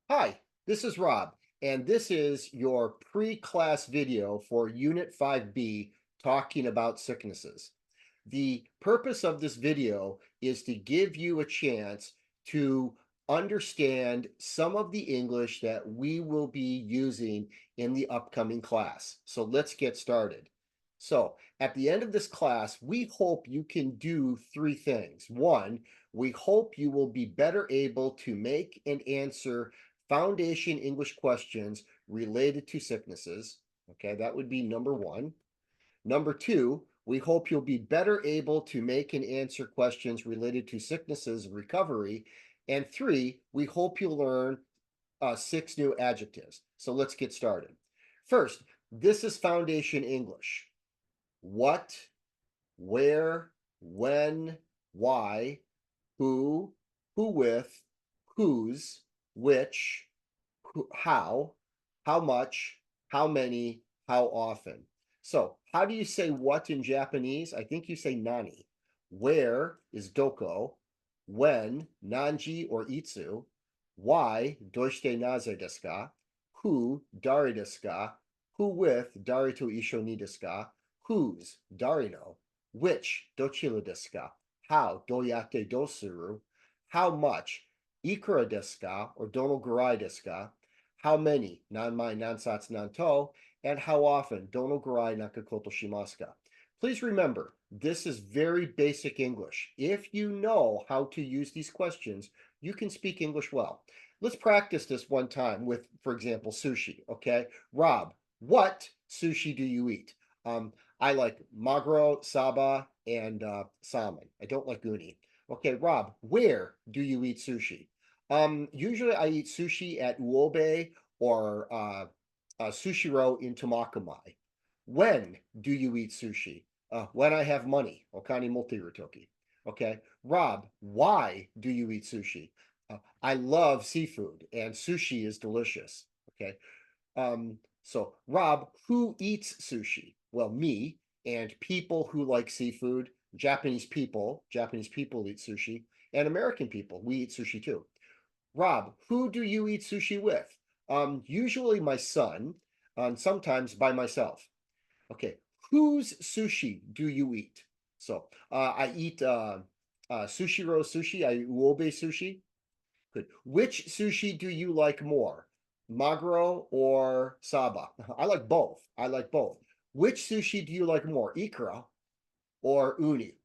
Hi, this is Rob, and this is your pre-class video for Unit 5B talking about sicknesses. The purpose of this video is to give you a chance to understand some of the English that we will be using in the upcoming class. So let's get started. So at the end of this class, we hope you can do three things. One, we hope you will be better able to make and answer foundation English questions related to sicknesses. Okay, that would be number one. Number two, we hope you'll be better able to make and answer questions related to sicknesses and recovery. And three, we hope you'll learn six new adjectives. So let's get started. First, this is foundation English. What, where, when, why, who with, whose, which, how much, how many, how often. So, how do you say what in Japanese? I think you say nani. Where is doko? When, nanji or itsu? Why, doshite naze desu ka? Who, dari desu ka? Who with, dari to isho ni desu ka? Whose, dari no? Which, dochira desu ka? How, doyate dosuru? How much, ikura desu ka or dono gurai desu ka? How many, nanmai, nansatsu, nanto, and how often, dono gurai nakakoto shimasu ka? Please remember, this is very basic English. If you know how to use these questions, you can speak English well. Let's practice this one time with, for example, sushi, okay? Rob, what sushi do you eat? I like maguro, saba, and salmon. I don't like uni. Okay, Rob, where do you eat sushi? Usually I eat sushi at Uobe or Sushiro in Tomakomai. When do you eat sushi? When I have money. Okani multirutoki. Okay, Rob, why do you eat sushi? I love seafood and sushi is delicious. Okay, so Rob, who eats sushi? Well, me and people who like seafood, Japanese people eat sushi, and American people, we eat sushi too. Rob, who do you eat sushi with? Usually my son, and sometimes by myself. Okay, whose sushi do you eat? So I eat Sushiro sushi, I uobe sushi. Good. Which sushi do you like more? Maguro or Saba? I like both. I like both. Which sushi do you like more? Ikura or uni?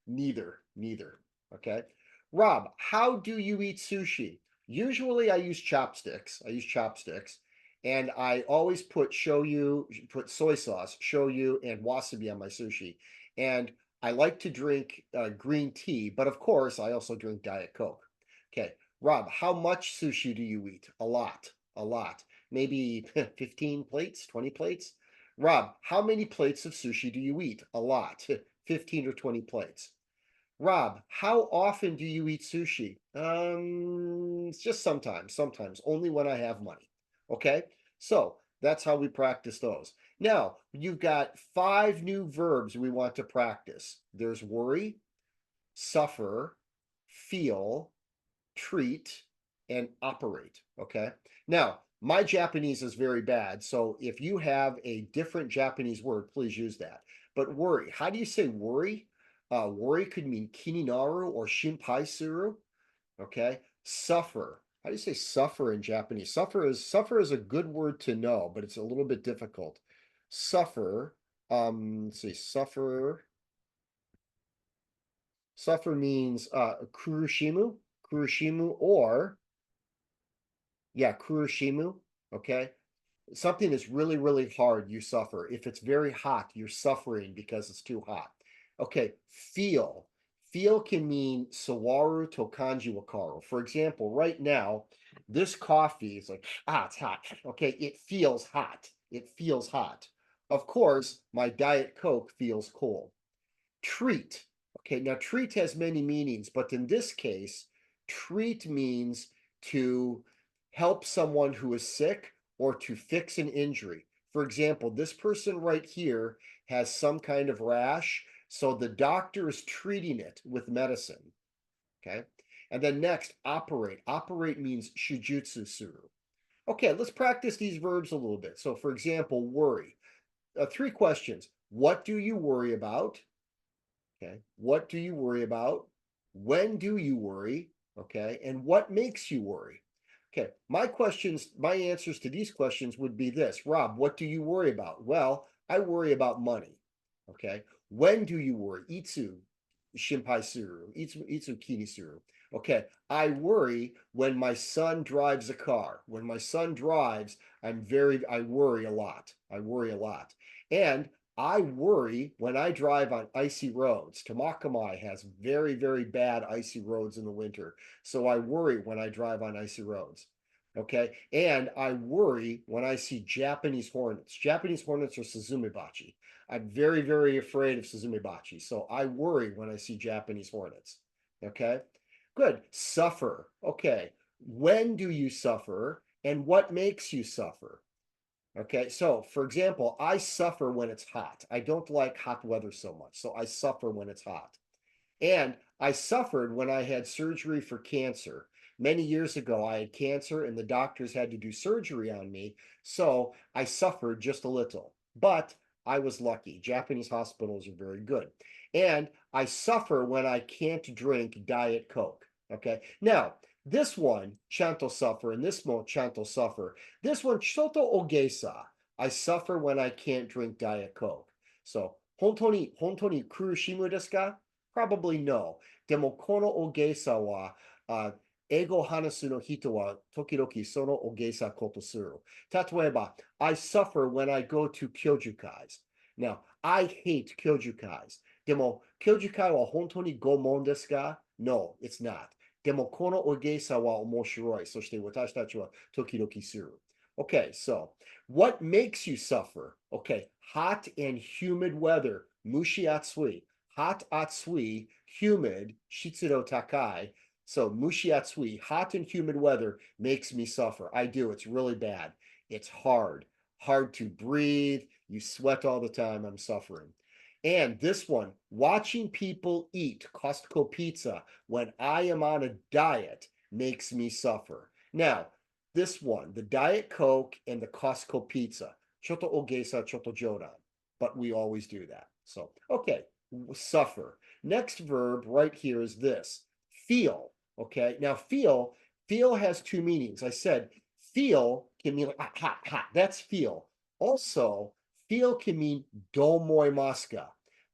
Neither. Neither. Okay. Rob, how do you eat sushi? Usually I use chopsticks. I use chopsticks. And I always put shoyu, put soy sauce, shoyu, and wasabi on my sushi. And I like to drink green tea, but of course I also drink Diet Coke. Okay. Rob, how much sushi do you eat? A lot. A lot. Maybe 15 plates, 20 plates? Rob, how many plates of sushi do you eat? A lot. 15 or 20 plates. Rob, how often do you eat sushi? It's just sometimes, only when I have money. Okay, so that's how we practice those. Now, you've got five new verbs we want to practice. There's worry, suffer, feel, treat, and operate. Okay, now my Japanese is very bad, so if you have a different Japanese word, please use that. But worry, how do you say worry? Worry could mean kininaru or shinpai suru. Okay, suffer. How do you say suffer in Japanese? Suffer is a good word to know, but it's a little bit difficult. Suffer. Let's see, suffer. Suffer means kurushimu, or yeah, kurushimu. Okay, something is really, really hard, you suffer. If it's very hot, you're suffering because it's too hot. Okay, feel. Feel can mean sawaru to kanji wakaru. For example, right now, this coffee is like, it's hot. Okay, it feels hot. It feels hot. Of course, my Diet Coke feels cold. Treat. Okay, now treat has many meanings, but in this case, treat means to help someone who is sick or to fix an injury. For example, this person right here has some kind of rash, so the doctor is treating it with medicine. Okay. And then next, operate. Operate means shujutsu suru. Okay, let's practice these verbs a little bit. So for example, worry. Three questions. What do you worry about? Okay. What do you worry about? When do you worry? Okay. And what makes you worry? Okay. My answers to these questions would be this. Rob, what do you worry about? Well, I worry about money. Okay. When do you worry? Itsu shinpai suru. Itsu kini suru. Okay. I worry when my son drives a car. When my son drives, I worry a lot. I worry a lot. And I worry when I drive on icy roads. Tamakamai has very, very bad icy roads in the winter. So I worry when I drive on icy roads. Okay. And I worry when I see Japanese hornets. Japanese hornets are Suzumibachi. I'm very, very afraid of Suzumibachi. So I worry when I see Japanese hornets. Okay. Good. Suffer. Okay. When do you suffer and what makes you suffer? Okay, so for example, I suffer when it's hot. I don't like hot weather so much, so I suffer when it's hot. And I suffered when I had surgery for cancer. Many years ago, I had cancer and the doctors had to do surgery on me, so I suffered just a little. But I was lucky. Japanese hospitals are very good. And I suffer when I can't drink Diet Coke. Okay, now this one, chanto suffer, and this one, chanto suffer. This one, choto ogesa. I suffer when I can't drink Diet Coke. So, hontoni kurushimu desu ka? Probably no. でもこの大げさは、英語を話すの人は時々その大げさことする。例えば、I suffer when I go to kyojukais. Now, I hate kyojukais. でも、kyojukais は本当に拷問ですか? No, it's not. でも、この大げさは面白い。そして私たちは時々する。Okay, so what makes you suffer? Okay, hot and humid weather. Mushiatsui. Hot atsui, humid, shitsudo takai. So mushiatsui, hot and humid weather makes me suffer. I do. It's really bad. It's hard to breathe. You sweat all the time. I'm suffering. And this one, watching people eat Costco pizza when I am on a diet makes me suffer. Now, this one, the Diet Coke and the Costco pizza, choto ogesa, choto jodan, but we always do that. So, okay, suffer. Next verb right here is this, feel. Okay, now feel has two meanings. I said feel can mean like hot, hot. That's feel. Also, feel can mean domoimasu.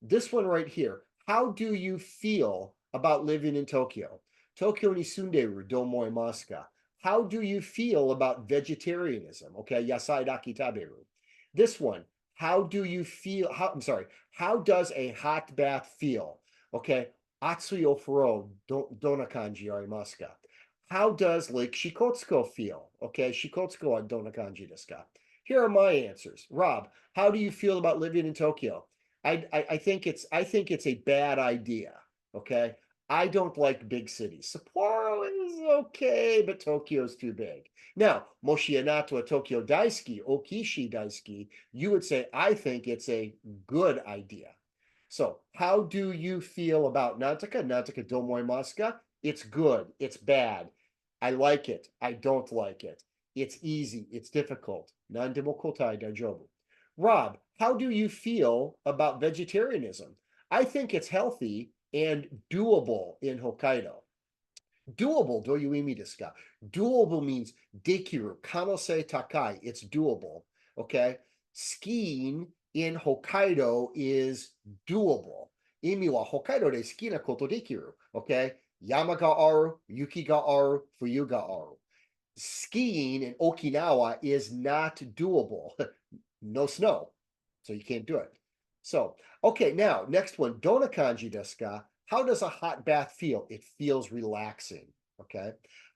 This one right here. How do you feel about living in Tokyo? Tokyo ni sunderu domoimasu. How do you feel about vegetarianism? Okay, yasai daki taberu. This one. How do you feel? How does a hot bath feel? Okay, atsui ofuro dona kanji arimasu ka? How does Lake Shikotsuko feel? Okay, Shikotsuko wa dona kanji desu ka? Here are my answers. Rob, how do you feel about living in Tokyo? I think it's a bad idea. Okay, I don't like big cities. Sapporo is okay, but Tokyo's too big. Now, Moshi Anato wa Tokyo daisuki, Okishi daisuki, you would say, I think it's a good idea. So, how do you feel about Nantaka? Nantaka domoimasu ka? It's good. It's bad. I like it. I don't like it. It's easy. It's difficult. Nandemo kotai daijoubu. Rob, how do you feel about vegetarianism? I think it's healthy and doable in Hokkaido. Doable, do you imi desu ka? Doable means dekiru, kanose takai. It's doable. Okay. Skiing in Hokkaido is doable. Imi wa Hokkaido de suki na koto dekiru. Okay. Yama ga aru, yuki ga aru, fuyu ga aru. Skiing in Okinawa is not doable. No snow. So you can't do it. So, okay, now, next one. Dona kanji desu ka? How does a hot bath feel? It feels relaxing, okay?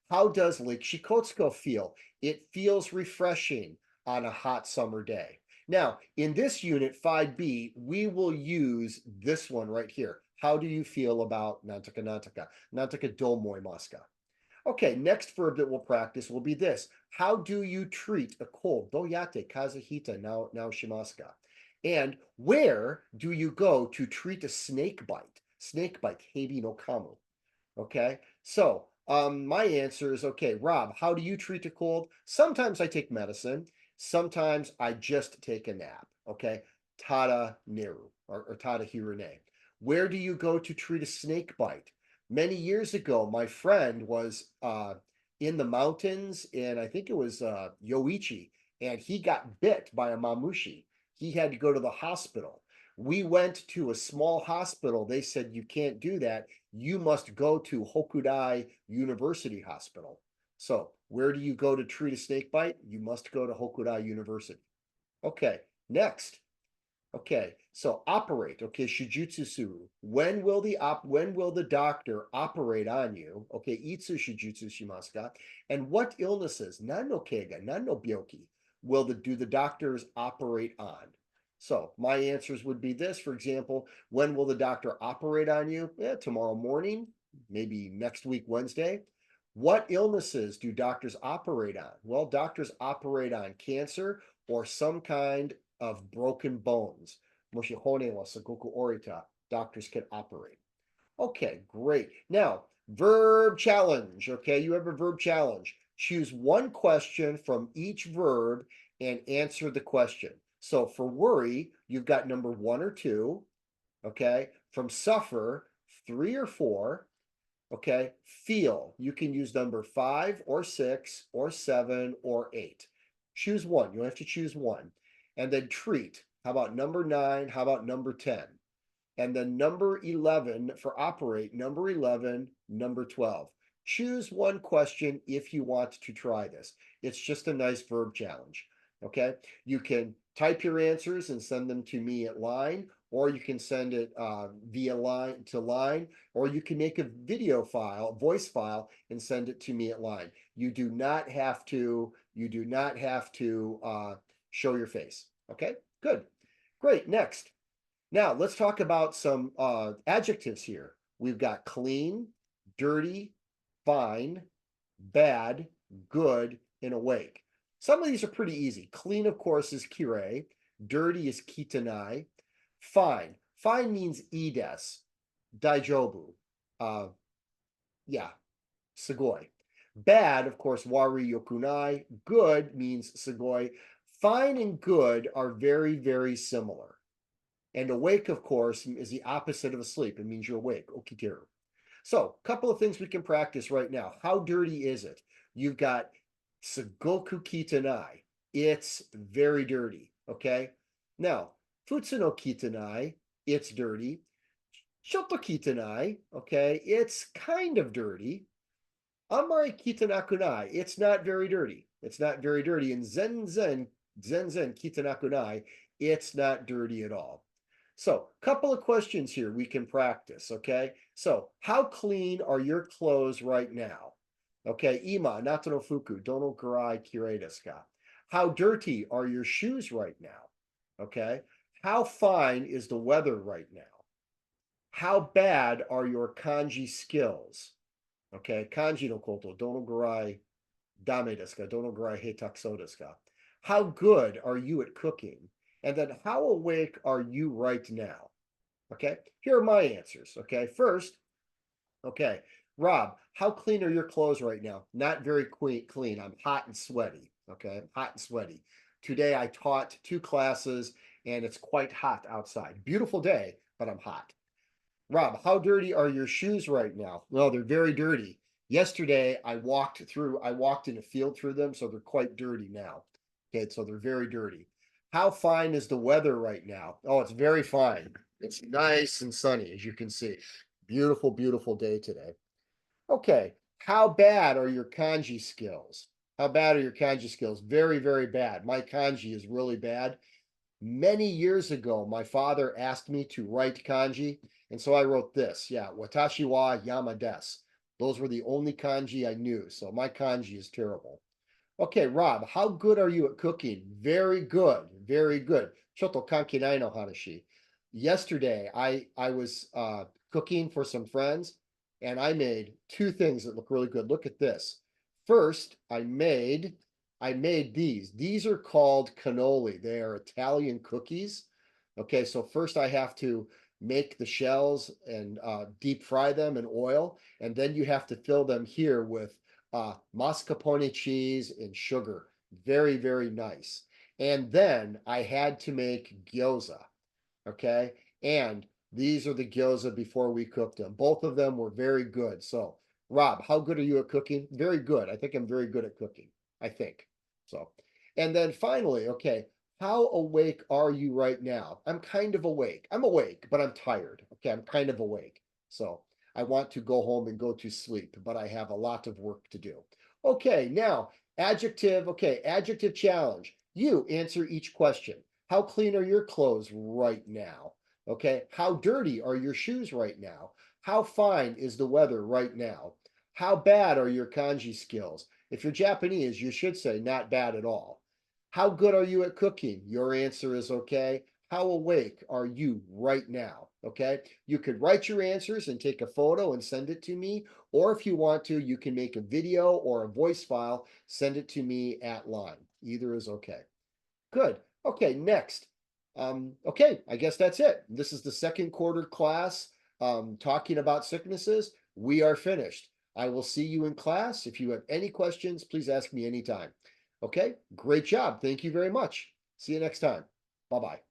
How does Lake Shikotsuko feel? It feels refreshing on a hot summer day. Now, in this unit 5B, we will use this one right here. How do you feel about nantaka nantaka? Nantaka domoimasu ka? Okay, next verb that we'll practice will be this. How do you treat a cold? Doyate kazuhita now shimasu ka? And where do you go to treat a snake bite? Snake bite, hebi no kamu. Okay, so My answer is okay, Rob, how do you treat a cold? Sometimes I take medicine. Sometimes I just take a nap. Okay. Tada Neru or Tada Hirune. Where do you go to treat a snake bite? Many years ago, my friend was in the mountains, and I think it was Yoichi, and he got bit by a mamushi. He had to go to the hospital. We went to a small hospital. They said, you can't do that. You must go to Hokudai University Hospital. So, where do you go to treat a snake bite? You must go to Hokudai University. Okay, next. Okay, so operate. Okay, shujutsu suru. When will the doctor operate on you? Okay, itsu shujutsu shimasu ka? And what illnesses, nan no keiga, nan no byoki, do the doctors operate on? So my answers would be this, for example, when will the doctor operate on you? Tomorrow morning, maybe next week, Wednesday. What illnesses do doctors operate on? Well, doctors operate on cancer or some kind of broken bones. Moshihone wa sagoku orita. Doctors can operate. Okay, great. Now, verb challenge. Okay, you have a verb challenge. Choose one question from each verb and answer the question. So for worry, you've got number 1 or 2. Okay, from suffer, 3 or 4. Okay, feel, you can use number 5 or 6 or 7 or 8. Choose one. You have to choose one. And then treat. How about number 9? How about number 10? And then number 11 for operate, number 11, number 12. Choose one question if you want to try this. It's just a nice verb challenge. Okay, you can type your answers and send them to me at line, or you can send it via line to line, or you can make a video file, voice file, and send it to me at line. You do not have to show your face. Okay, good, great. Next, now let's talk about some adjectives here. We've got clean, dirty, fine, bad, good, and awake. Some of these are pretty easy. Clean, of course, is kire. Dirty is kitanai. Fine. Fine means ides. Daijobu. Yeah, sugoi. Bad, of course, wari yokunai. Good means sugoi. Fine and good are very, very similar. And awake, of course, is the opposite of asleep. It means you're awake. Okiteru. So, a couple of things we can practice right now. How dirty is it? You've got Sugoku Kitanai. It's very dirty. Okay. Now, Futsuno Kitanai. It's dirty. Shoto Kitanai. Okay. It's kind of dirty. Amari Kitanakunai. It's not very dirty. It's not very dirty. And Zenzen Kitanakunai. It's not dirty at all. So, couple of questions here we can practice, okay? So, how clean are your clothes right now? Okay, ima, nata no fuku, dono kurai kirei desu ka? How dirty are your shoes right now? Okay, how fine is the weather right now? How bad are your kanji skills? Okay, kanji no koto, dono kurai dame desu ka? Dono kurai hetakuso desu ka? How good are you at cooking? And then how awake are you right now? Okay, here are my answers. Okay, first, okay, Rob, how clean are your clothes right now? Not very clean. I'm hot and sweaty. Okay, hot and sweaty. Today I taught 2 classes and it's quite hot outside. Beautiful day, but I'm hot. Rob, how dirty are your shoes right now? Well, they're very dirty. Yesterday I walked in a field through them, so they're quite dirty now. Okay, so they're very dirty. How fine is the weather right now? Oh, it's very fine. It's nice and sunny, as you can see. Beautiful, beautiful day today. Okay, how bad are your kanji skills? How bad are your kanji skills? Very, very bad. My kanji is really bad. Many years ago, my father asked me to write kanji, and so I wrote this. Yeah, watashi wa yama desu. Those were the only kanji I knew, so my kanji is terrible. Okay, Rob, how good are you at cooking? Very good, very good. Shoto kanki nai no hanashi. Yesterday, I was cooking for some friends, and I made 2 things that look really good. Look at this. First, I made these. These are called cannoli. They are Italian cookies. Okay, so first I have to make the shells and deep fry them in oil. And then you have to fill them here with mascarpone cheese and sugar. Very, very nice. And then I had to make gyoza. Okay. And these are the gyoza before we cooked them. Both of them were very good. So, Rob, how good are you at cooking? Very good. I think I'm very good at cooking. I think so. And then finally, okay, how awake are you right now? I'm kind of awake. I'm awake, but I'm tired. Okay, I'm kind of awake. So I want to go home and go to sleep, but I have a lot of work to do. Okay, now adjective. Okay, adjective challenge. You answer each question. How clean are your clothes right now? Okay, how dirty are your shoes right now? How fine is the weather right now? How bad are your kanji skills? If you're Japanese, you should say not bad at all. How good are you at cooking? Your answer is okay. How awake are you right now? Okay, you could write your answers and take a photo and send it to me. Or if you want to, you can make a video or a voice file, send it to me at line. Either is okay. Good. Okay, next. Okay, I guess that's it. This is the second quarter class talking about sicknesses. We are finished. I will see you in class. If you have any questions, please ask me anytime. Okay, great job. Thank you very much. See you next time. Bye-bye.